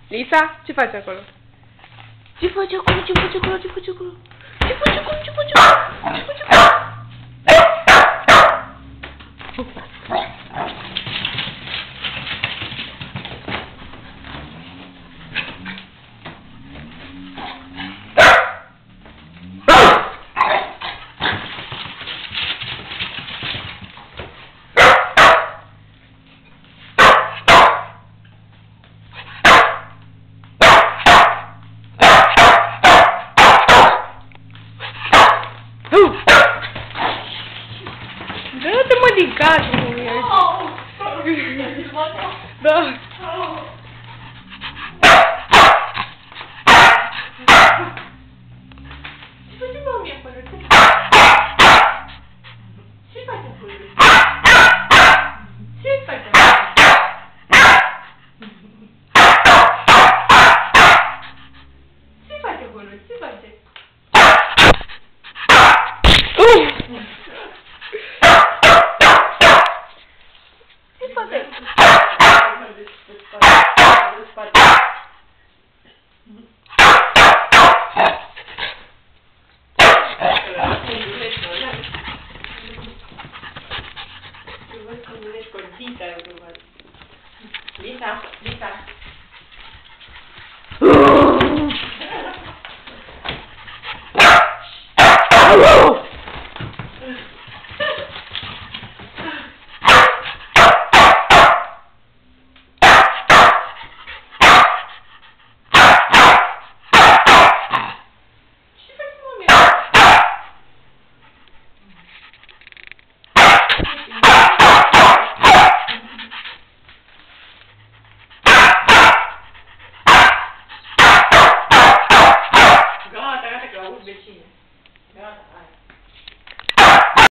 Lisa, ce faci acolo? Ce faci acolo? Ce faci acolo? Ce faci acolo? Ce faci acolo? Ce faci acolo? Ce faci acolo? Dă-te-mă din casă, mă, da. Ce face mami acolo? Ce faci acolo? Ce faci acolo? Ce faci acolo? Ce face? Lisa, Lisa. Gata, gata, că auzi vecine. Gata, hai.